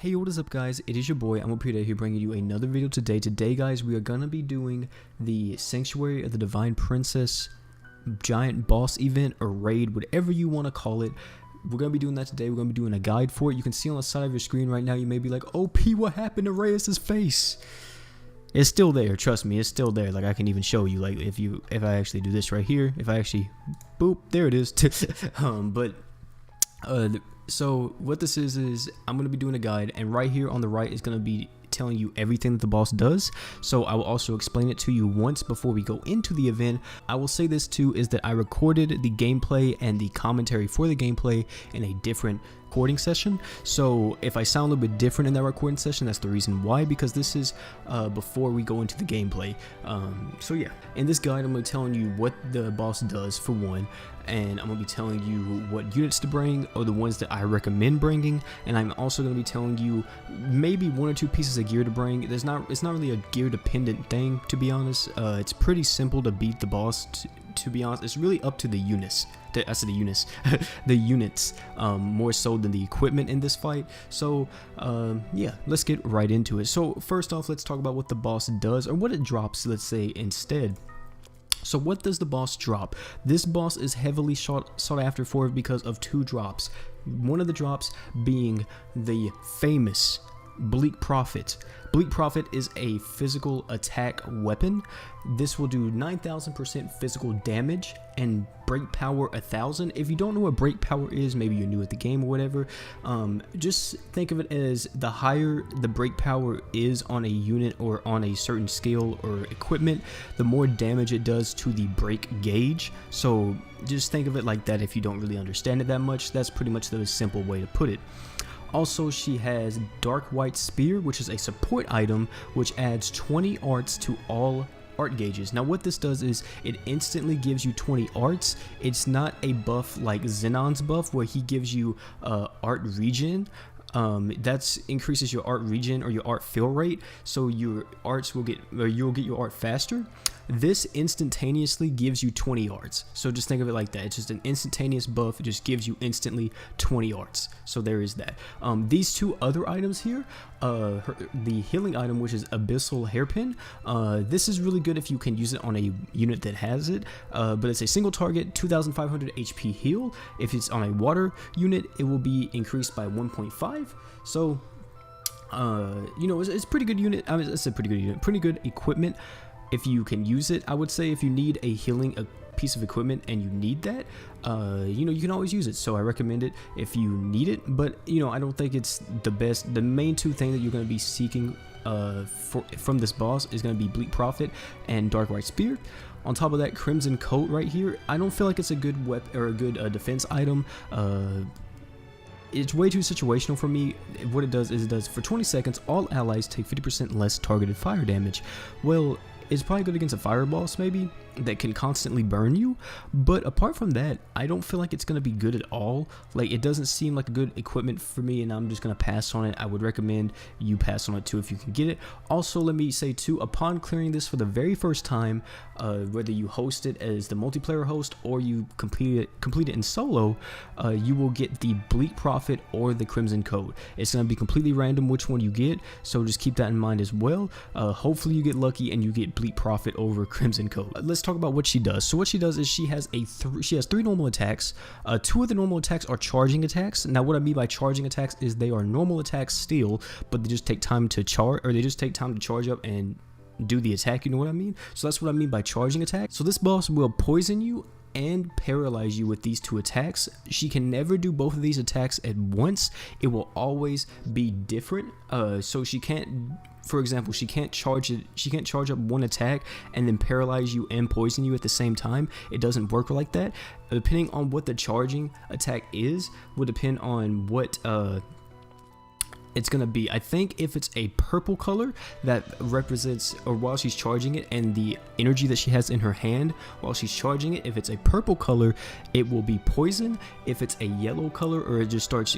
Hey, what is up guys, it is your boy, I'm Peter here bringing you another video today. Today guys, we are going to be doing the Sanctuary of the Divine Princess giant boss event or raid, whatever you want to call it. We're going to be doing that today. We're going to be doing a guide for it. You can see on the side of your screen right now, you may be like, oh P, what happened to Reyes' face? It's still there, trust me, it's still there. Like I can even show you, like if I actually do this right here, if I actually, boop, there it is. So what this is I'm going to be doing a guide, and right here on the right is going to be telling you everything that the boss does. So I will also explain it to you once before we go into the event. I will say this too, is that I recorded the gameplay and the commentary for the gameplay in a different recording session. So if I sound a little bit different in that recording session, that's the reason why, because this is before we go into the gameplay. So yeah, in this guide I'm going to be telling you what the boss does for one, and I'm going to be telling you what units to bring, or the ones that I recommend bringing, and I'm also going to be telling you maybe one or two pieces of gear to bring. It's not really a gear dependent thing, to be honest. It's pretty simple to beat the boss, to be honest. It's really up to the units. I said the units. The units, more so than the equipment in this fight. So yeah, let's get right into it. So first off, let's talk about what the boss does, or what it drops, let's say, instead. So what does the boss drop? This boss is heavily sought after for because of two drops. One of the drops being the famous Bleak Prophet. Bleak Prophet is a physical attack weapon. This will do 9,000% physical damage and break power 1,000. If you don't know what break power is, maybe you're new at the game or whatever, just think of it as the higher the break power is on a unit or on a certain skill or equipment, the more damage it does to the break gauge. So just think of it like that. If you don't really understand it that much, that's pretty much the simple way to put it. Also, she has Dark White Spear, which is a support item, which adds 20 arts to all art gauges. Now what this does is it instantly gives you 20 arts. It's not a buff like Xenon's buff where he gives you art regen. That increases your art regen or your art fill rate, so your arts will get, or you'll get your art faster. This instantaneously gives you 20 arts, so just think of it like that. It's just an instantaneous buff. It just gives you instantly 20 arts, so there is that. These two other items here, the healing item, which is Abyssal Hairpin, this is really good if you can use it on a unit that has it, but it's a single target 2,500 HP heal. If it's on a water unit, it will be increased by 1.5. So you know, it's pretty good unit. I mean, it's a pretty good unit, pretty good equipment if you can use it. I would say if you need a piece of equipment and you need that, you know, you can always use it. So I recommend it if you need it, but you know, I don't think it's the best. The main two things that you're going to be seeking from this boss is going to be Bleak Prophet and Dark White Spear. On top of that, Crimson Coat right here, I don't feel like it's a good weapon or a good defense item. It's way too situational for me. What it does is it does for 20 seconds, all allies take 50% less targeted fire damage. Well, it's probably good against a fire boss maybe that can constantly burn you, but apart from that, I don't feel like it's going to be good at all. Like, it doesn't seem like a good equipment for me, and I'm just going to pass on it. I would recommend you pass on it too if you can get it. Also, let me say too, upon clearing this for the very first time, whether you host it as the multiplayer host or you complete it in solo, you will get the Bleak Prophet or the Crimson Coat. It's going to be completely random which one you get, so just keep that in mind as well. Hopefully you get lucky and you get Bleak Prophet over Crimson Coat. Let's talk about what she does. So what she does is she has three normal attacks. Two of the normal attacks are charging attacks. Now what I mean by charging attacks is they are normal attacks still, but they just take time to charge, or they just take time to charge up and do the attack, you know what I mean? So that's what I mean by charging attack. So this boss will poison you and paralyze you with these two attacks. She can never do both of these attacks at once. It will always be different. So she can't, for example, she can't charge up one attack and then paralyze you and poison you at the same time. It doesn't work like that. Depending on what the charging attack is, will depend on what it's gonna be. I think if it's a purple color that represents, or while she's charging it, and the energy that she has in her hand while she's charging it, if it's a purple color, it will be poison. If it's a yellow color, or it just starts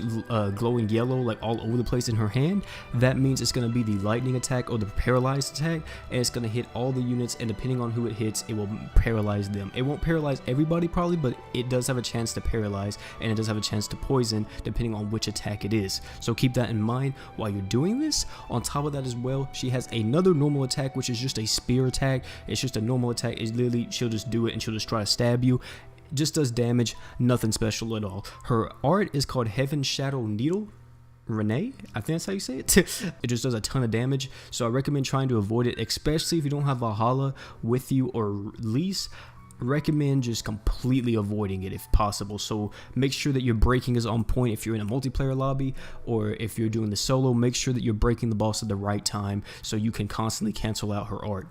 glowing yellow like all over the place in her hand, that means it's gonna be the lightning attack or the paralyzed attack, and it's gonna hit all the units, and depending on who it hits, it will paralyze them. It won't paralyze everybody probably, but it does have a chance to paralyze, and it does have a chance to poison depending on which attack it is. So keep that in mind. mind while you're doing this. On top of that as well, she has another normal attack, which is just a spear attack. It's just a normal attack. It's literally, she'll just do it and she'll just try to stab you. Just does damage, nothing special at all. Her art is called Heaven Shadow Needle. Renee, I think that's how you say it. It just does a ton of damage, so I recommend trying to avoid it, especially if you don't have Valhalla with you or Lise. Recommend just completely avoiding it if possible. So make sure that your breaking is on point if you're in a multiplayer lobby, or if you're doing the solo, make sure that you're breaking the boss at the right time so you can constantly cancel out her art,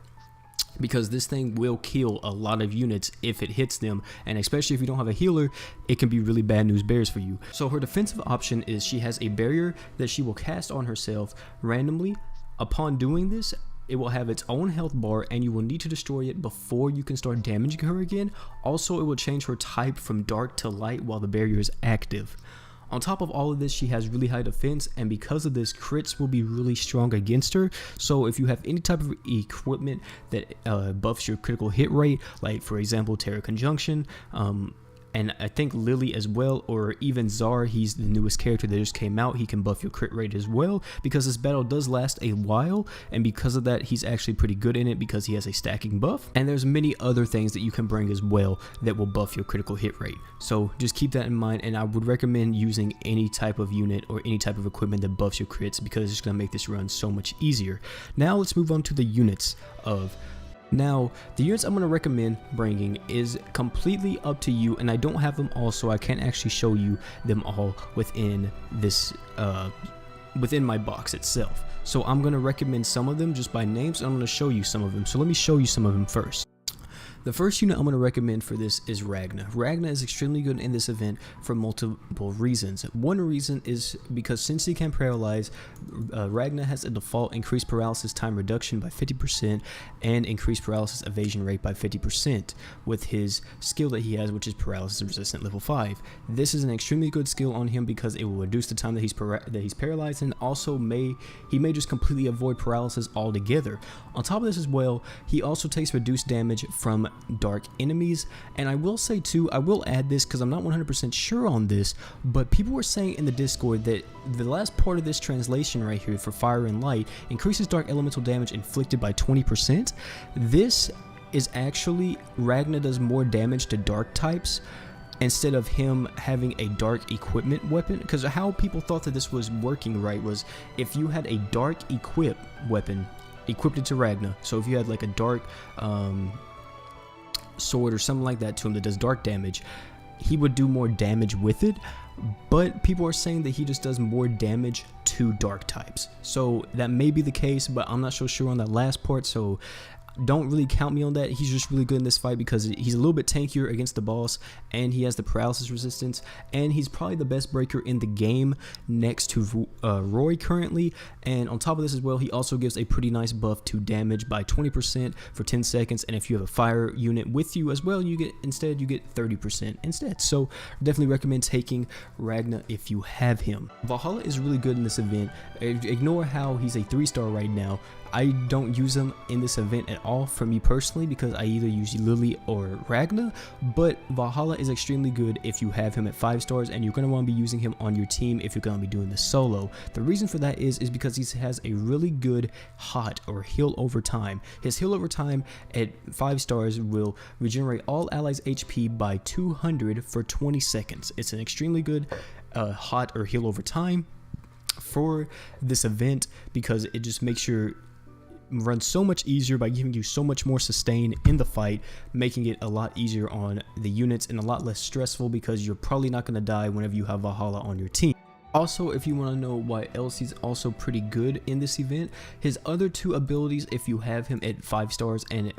because this thing will kill a lot of units if it hits them, and especially if you don't have a healer, it can be really bad news bears for you. So her defensive option is she has a barrier that she will cast on herself randomly. Upon doing this, it will have its own health bar and you will need to destroy it before you can start damaging her again. Also, it will change her type from dark to light while the barrier is active. On top of all of this, she has really high defense, and because of this, crits will be really strong against her. So if you have any type of equipment that buffs your critical hit rate, like for example Terra Conjunction, and I think Lily as well, or even Zar, he's the newest character that just came out, he can buff your crit rate as well, because this battle does last a while, and because of that he's actually pretty good in it because he has a stacking buff. And there's many other things that you can bring as well that will buff your critical hit rate, so just keep that in mind. And I would recommend using any type of unit or any type of equipment that buffs your crits, because it's going to make this run so much easier. Now let's move on to the units of Now, the units I'm going to recommend bringing is completely up to you, and I don't have them all, so I can't actually show you them all within this, within my box itself. So I'm going to recommend some of them just by names, and I'm going to show you some of them. So let me show you some of them first. The first unit I'm going to recommend for this is Ragna. Ragna is extremely good in this event for multiple reasons. One reason is because since he can paralyze, Ragna has a default increased paralysis time reduction by 50% and increased paralysis evasion rate by 50% with his skill that he has, which is paralysis resistant level 5. This is an extremely good skill on him because it will reduce the time that he's paralyzed, and also he may just completely avoid paralysis altogether. On top of this as well, he also takes reduced damage from dark enemies. And I will say too, I will add this because I'm not 100% sure on this, but people were saying in the Discord that the last part of this translation right here for Fire and Light increases dark elemental damage inflicted by 20%. This is actually, Ragna does more damage to dark types instead of him having a dark equipment weapon, because how people thought that this was working right was if you had a dark equip weapon equipped to Ragna, so if you had like a dark sword or something like that to him that does dark damage, he would do more damage with it. But people are saying that he just does more damage to dark types, so that may be the case, but I'm not so sure on that last part, so don't really count me on that. He's just really good in this fight because he's a little bit tankier against the boss, and he has the paralysis resistance, and he's probably the best breaker in the game next to Roy currently. And on top of this as well, he also gives a pretty nice buff to damage by 20% for 10 seconds, and if you have a fire unit with you as well, you get 30% instead. So definitely recommend taking Ragna if you have him. Valhalla is really good in this event. Ignore how he's a 3-star right now. I don't use him in this event at all for me personally because I either use Lily or Ragna, but Valhalla is extremely good if you have him at 5 stars, and you're going to want to be using him on your team if you're going to be doing this solo. The reason for that is because he has a really good hot or heal over time. His heal over time at 5 stars will regenerate all allies HP by 200 for 20 seconds. It's an extremely good hot or heal over time for this event because it just makes your run so much easier by giving you so much more sustain in the fight, making it a lot easier on the units and a lot less stressful because you're probably not going to die whenever you have Valhalla on your team. Also, if you want to know why else he's also pretty good in this event, his other 2 abilities, if you have him at 5 stars and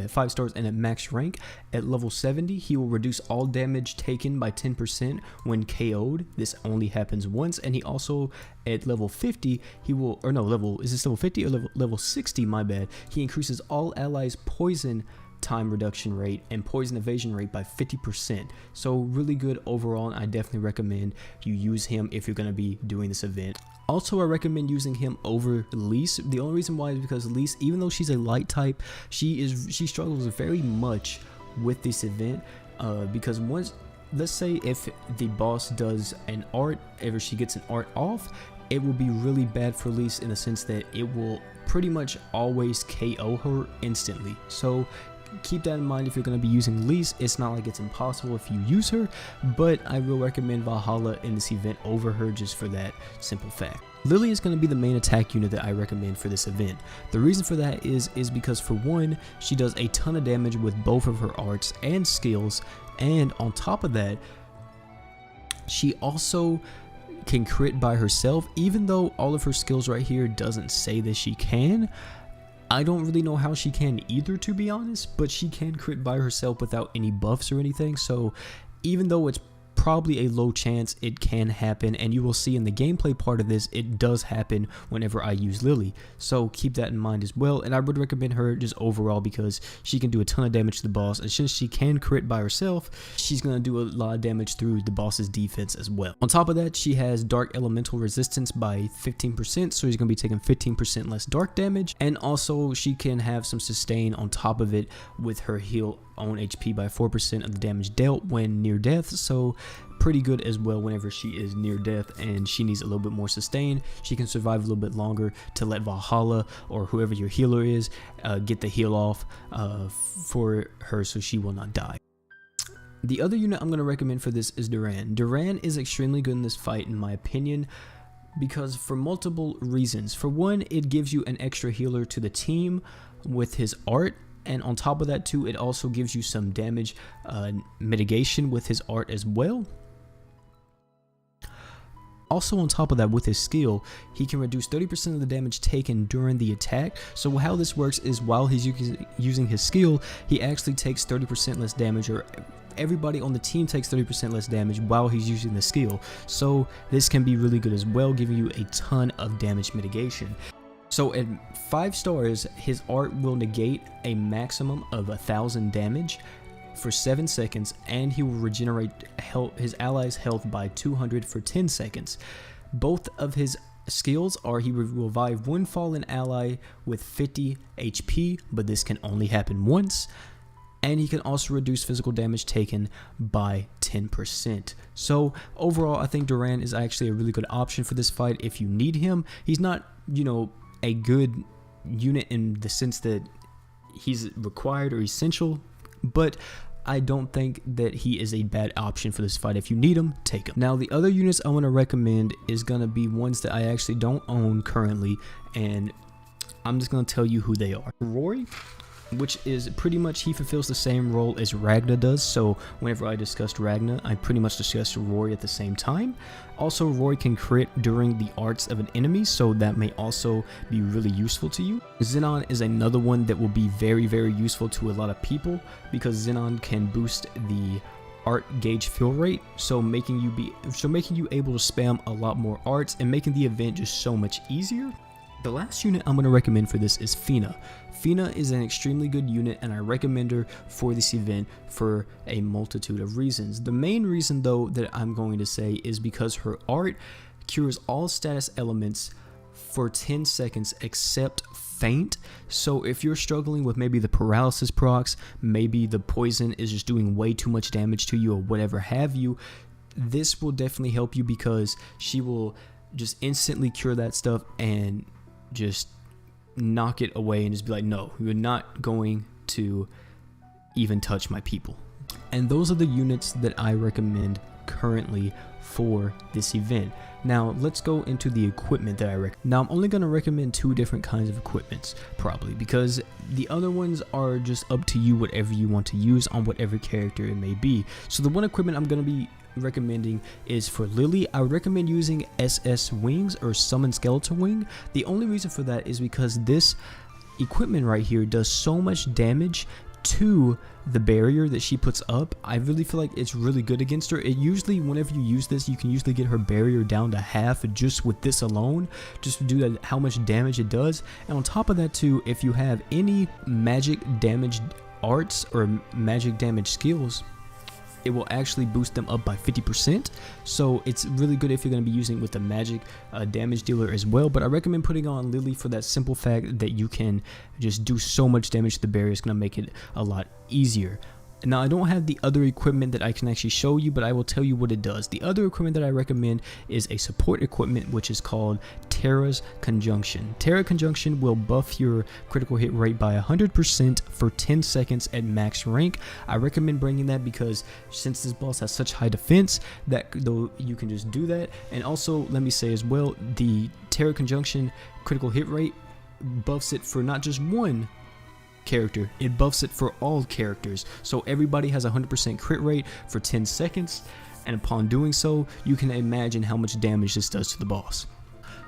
5 stars and at max rank, at level 70 he will reduce all damage taken by 10% when KO'd. This only happens once. And he also at level 50 he will, or no, level 50 or level 60, my bad, he increases all allies poison time reduction rate and poison evasion rate by 50%. So really good overall, and I definitely recommend you use him if you're going to be doing this event. Also, I recommend using him over Lise. The only reason why is because Lise, even though she's a light type, she struggles very much with this event because once, let's say if the boss does an art, if she gets an art off, it will be really bad for Lise in the sense that it will pretty much always KO her instantly. So keep that in mind if you're going to be using Lise. It's not like it's impossible if you use her, but I will recommend Valhalla in this event over her just for that simple fact. Lily is going to be the main attack unit that I recommend for this event. The reason for that is because for one, she does a ton of damage with both of her arts and skills, and on top of that, she also can crit by herself. Even though all of her skills right here doesn't say that she can, I don't really know how she can either, to be honest, but she can crit by herself without any buffs or anything. So even though it's probably a low chance, it can happen, and you will see in the gameplay part of this it does happen whenever I use Lily, so keep that in mind as well. And I would recommend her just overall because she can do a ton of damage to the boss, and since she can crit by herself, she's going to do a lot of damage through the boss's defense as well. On top of that, she has dark elemental resistance by 15%, so she's going to be taking 15% less dark damage, and also she can have some sustain on top of it with her heal on HP by 4% of the damage dealt when near death, so pretty good as well whenever she is near death and she needs a little bit more sustain. She can survive a little bit longer to let Valhalla or whoever your healer is get the heal off for her so she will not die. The other unit I'm going to recommend for this is Duran. Duran is extremely good in this fight in my opinion, because for multiple reasons. For one, it gives you an extra healer to the team with his art, and on top of that too, it also gives you some damage mitigation with his art as well. Also on top of that, with his skill, he can reduce 30% of the damage taken during the attack. So how this works is while he's using his skill, he actually takes 30% less damage, or everybody on the team takes 30% less damage while he's using the skill. So this can be really good as well, giving you a ton of damage mitigation. So at 5 stars, his art will negate a maximum of 1,000 damage for 7 seconds, and he will regenerate his allies' health by 200 for 10 seconds. Both of his skills are he will revive one fallen ally with 50 HP, but this can only happen once. And he can also reduce physical damage taken by 10%. So overall, I think Duran is actually a really good option for this fight if you need him. He's not, you know, a good unit in the sense that he's required or essential, but I don't think that he is a bad option for this fight. If you need him, take him. Now, the other units I want to recommend is going to be ones that I actually don't own currently, and I'm just going to tell you who they are. Rory, which is pretty much, he fulfills the same role as Ragna does, so whenever I discussed Ragna, I pretty much discussed Rory at the same time. Also, Rory can crit during the arts of an enemy, so that may also be really useful to you. Xenon is another one that will be very, very useful to a lot of people, because Xenon can boost the art gauge fill rate, so making you able to spam a lot more arts and making the event just so much easier. The last unit I'm going to recommend for this is Fina. Fina is an extremely good unit, and I recommend her for this event for a multitude of reasons. The main reason though that I'm going to say is because her art cures all status elements for 10 seconds except faint. So if you're struggling with maybe the paralysis procs, maybe the poison is just doing way too much damage to you or whatever have you, this will definitely help you because she will just instantly cure that stuff and just knock it away and just be like, no, you're not going to even touch my people. And those are the units that I recommend currently for this event. Now let's go into the equipment that I recommend. Now I'm only going to recommend 2 different kinds of equipments probably, because the other ones are just up to you, whatever you want to use on whatever character it may be. So the one equipment I'm going to be recommending is for Lily. I would recommend using SS Wings or Summon Skeleton Wing. The only reason for that is because this equipment right here does so much damage to the barrier that she puts up. I really feel like it's really good against her. It usually, whenever you use this, you can usually get her barrier down to half just with this alone, just due to how much damage it does. And on top of that too, if you have any magic damage arts or magic damage skills, it will actually boost them up by 50%. So it's really good if you're going to be using it with the magic damage dealer as well. But I recommend putting on Lily for that simple fact that you can just do so much damage to the barrier. It's going to make it a lot easier. Now I don't have the other equipment that I can actually show you, but I will tell you what it does. The other equipment that I recommend is a support equipment, which is called Terra's Conjunction. Terra Conjunction will buff your critical hit rate by 100% for 10 seconds at max rank. I recommend bringing that because since this boss has such high defense, that though you can just do that. And also let me say as well, the Terra Conjunction critical hit rate buffs it for not just one character, it buffs it for all characters, so everybody has 100% crit rate for 10 seconds, and upon doing so you can imagine how much damage this does to the boss.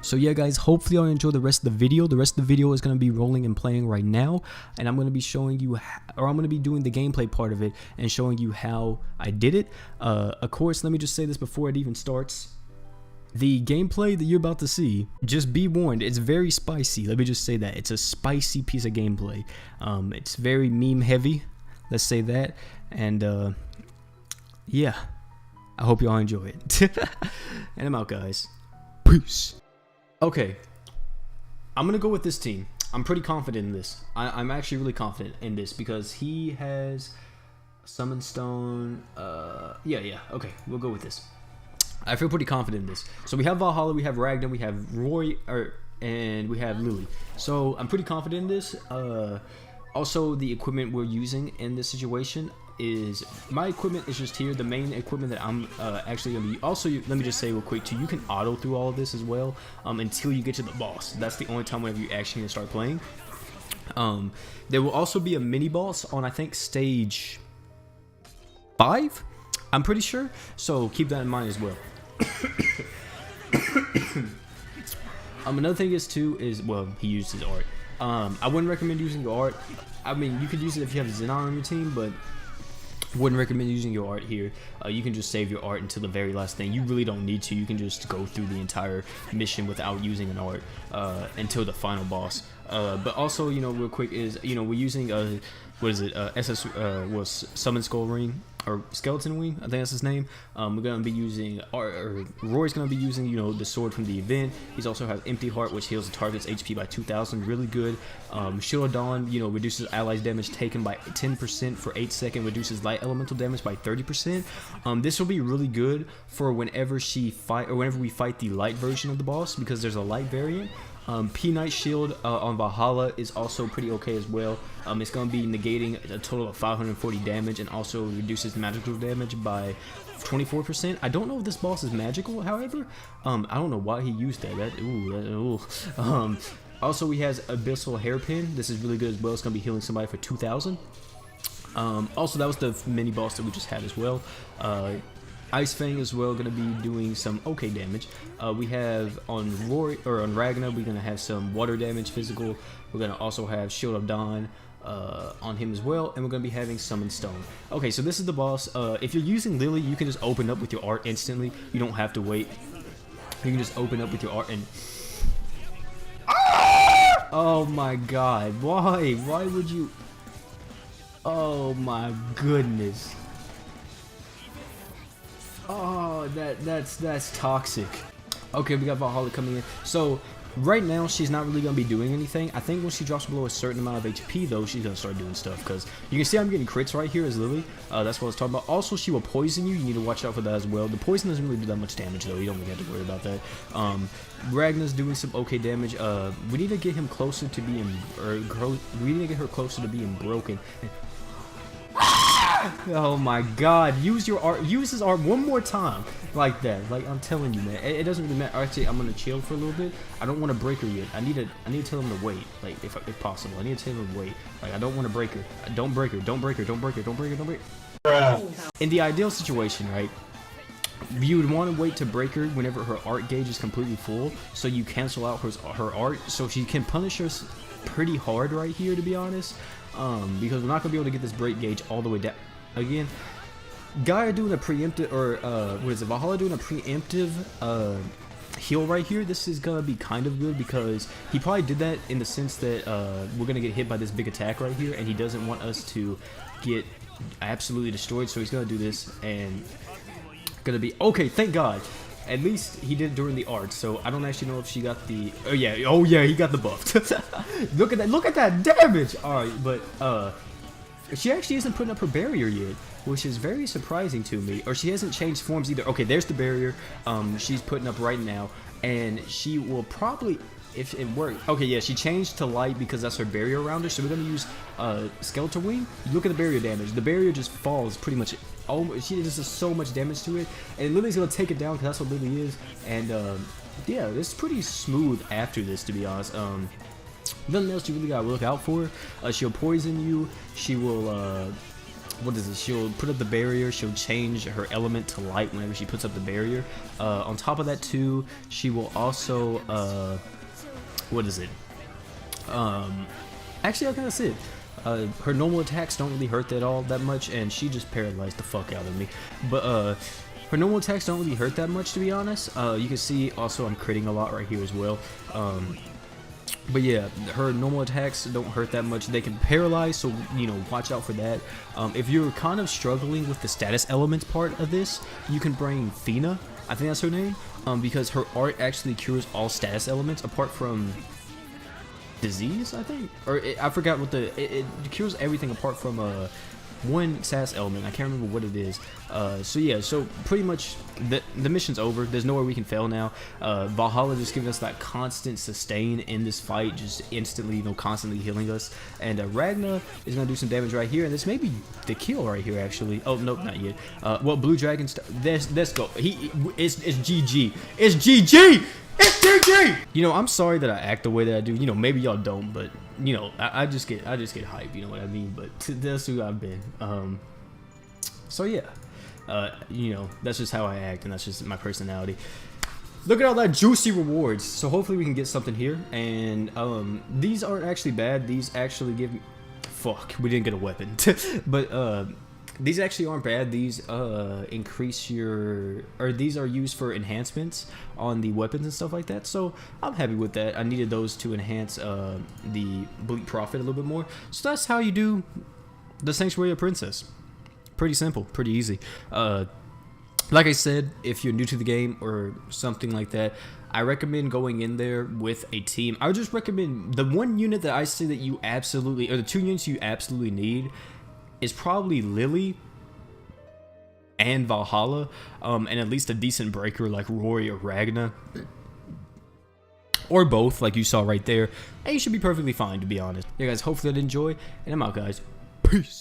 So yeah guys, hopefully y'all enjoy the rest of the video. The rest of the video is going to be rolling and playing right now, and I'm going to be showing you I'm going to be doing the gameplay part of it and showing you how I did it. Of course, let me just say this before it even starts. The gameplay that you're about to see, just be warned, it's very spicy. Let me just say that. It's a spicy piece of gameplay. It's very meme heavy, let's say that. And yeah, I hope y'all enjoy it. And I'm out, guys. Peace. Okay, I'm going to go with this team. I'm pretty confident in this. I'm actually really confident in this because he has Summon Stone. Yeah, okay, we'll go with this. I feel pretty confident in this. So we have Valhalla, we have Ragnar, we have Roy, and we have Lily. So I'm pretty confident in this. Also, the equipment we're using in this situation is, my equipment is just here. The main equipment that I'm actually going to be, also let me just say real quick too, you can auto through all of this as well until you get to the boss. That's the only time whenever you actually gonna start playing. There will also be a mini boss on, I think, stage 5, I'm pretty sure, so keep that in mind as well. Another thing is too is, well, he used his art. I wouldn't recommend using your art. I mean, you could use it if you have Xenon on your team, but wouldn't recommend using your art here. You can just save your art until the very last thing. You really don't need to. You can just go through the entire mission without using an art until the final boss. But also, you know, real quick is, you know, we're using what is it? Summon Skull Ring, or Skeleton Wing, I think that's his name. We're gonna be using, or Roy's gonna be using, you know, the sword from the event. He's also has Empty Heart, which heals the target's HP by 2,000, really good. Shield of Dawn, you know, reduces allies' damage taken by 10% for 8 seconds, reduces light elemental damage by 30%. This will be really good for whenever whenever we fight the light version of the boss, because there's a light variant. P-Knight Shield on Valhalla is also pretty okay as well. It's going to be negating a total of 540 damage and also reduces magical damage by 24%. I don't know if this boss is magical, however. I don't know why he used that. Also, he has Abyssal Hairpin. This is really good as well. It's going to be healing somebody for 2,000. Also, that was the mini boss that we just had as well. Ice Fang as well, going to be doing some okay damage. We have on Ragnar, we're going to have some water damage physical. We're going to also have Shield of Dawn on him as well, and we're going to be having Summon Stone. Okay, so this is the boss. If you're using Lily, you can just open up with your art instantly. You don't have to wait. You can just open up with your art and... Oh my god, why? Why would you... Oh my goodness. Oh, that's toxic. Okay, we got Valhalla coming in. So right now she's not really gonna be doing anything. I think when she drops below a certain amount of HP though, she's gonna start doing stuff, because you can see I'm getting crits right here as Lily. That's what I was talking about. Also, she will poison you. You need to watch out for that as well. The poison doesn't really do that much damage though. You don't really have to worry about that. Ragnar's doing some okay damage. We need to get him closer to being, we need to get her closer to being broken. Oh my god, use your art, use his art one more time like that. Like, I'm telling you, man, it doesn't really matter. Actually, I'm gonna chill for a little bit. I don't want to break her yet. I need to tell him to wait, like, if possible. I need to tell him to wait. Like, I don't want to break her. Don't break her. Don't break her. Don't break her. Don't break her. Don't break her. In the ideal situation, right, you would want to wait to break her whenever her art gauge is completely full, so you cancel out her art, so she can punish us pretty hard right here, to be honest. Because we're not gonna be able to get this break gauge all the way down. Again, Gaia doing a preemptive, or what is it, Valhalla doing a preemptive heal right here. This is gonna be kind of good because he probably did that in the sense that we're gonna get hit by this big attack right here, and he doesn't want us to get absolutely destroyed, so he's gonna do this and gonna be okay. Thank God. At least he did it during the art, so I don't actually know if she got the... Oh yeah, he got the buff. Look at that damage! Alright, but, she actually isn't putting up her barrier yet, which is very surprising to me. Or she hasn't changed forms either. Okay, there's the barrier she's putting up right now, and she will probably, if it worked. Okay, yeah, she changed to light because that's her barrier around her. So we're gonna use Skeletal Wing. Look at the barrier damage. The barrier just falls pretty much. Oh, she does so much damage to it, and Lily's gonna take it down because that's what Lily is. And yeah, it's pretty smooth after this, to be honest. Nothing else you really gotta look out for. She'll poison you. She will what is it? She'll put up the barrier. She'll change her element to light whenever she puts up the barrier. On top of that too, she will also what is it? Actually, I think that's it. Her normal attacks don't really hurt that much, and she just paralyzed the fuck out of me. But her normal attacks don't really hurt that much, to be honest. You can see also I'm critting a lot right here as well. But yeah, her normal attacks don't hurt that much. They can paralyze, so you know, watch out for that. If you're kind of struggling with the status elements part of this, you can bring Fina. I think that's her name, because her art actually cures all status elements apart from disease, I think, or I forgot what it cures everything apart from one status element. I can't remember what it is. So yeah, so pretty much the mission's over. There's nowhere we can fail now. Valhalla just giving us that constant sustain in this fight, just instantly, you know, constantly healing us. And Ragna is gonna do some damage right here, and this may be the kill right here actually. Oh nope, not yet. Well, Blue Dragon, let's go. It's GG. It's GG. It's GG! You know, I'm sorry that I act the way that I do. You know, maybe y'all don't, but you know, I just get hyped. You know what I mean? But that's who I've been. So yeah, you know, that's just how I act, and that's just my personality. Look at all that juicy rewards. So hopefully we can get something here. And these aren't actually bad. These actually give me. Fuck, we didn't get a weapon. But these actually aren't bad. These increase your, or these are used for enhancements on the weapons and stuff like that. So I'm happy with that. I needed those to enhance the Bleak Prophet a little bit more. So that's how you do the Sanctuary of Princess. Pretty simple, pretty easy. Like I said, if you're new to the game or something like that, I recommend going in there with a team. I would just recommend the one unit that I say that you absolutely, or the two units you absolutely need, is probably Lily and Valhalla, and at least a decent breaker like Rory or Ragna, or both, like you saw right there, and you should be perfectly fine, to be honest. Yeah, guys, hopefully you enjoy, and I'm out, guys. Peace.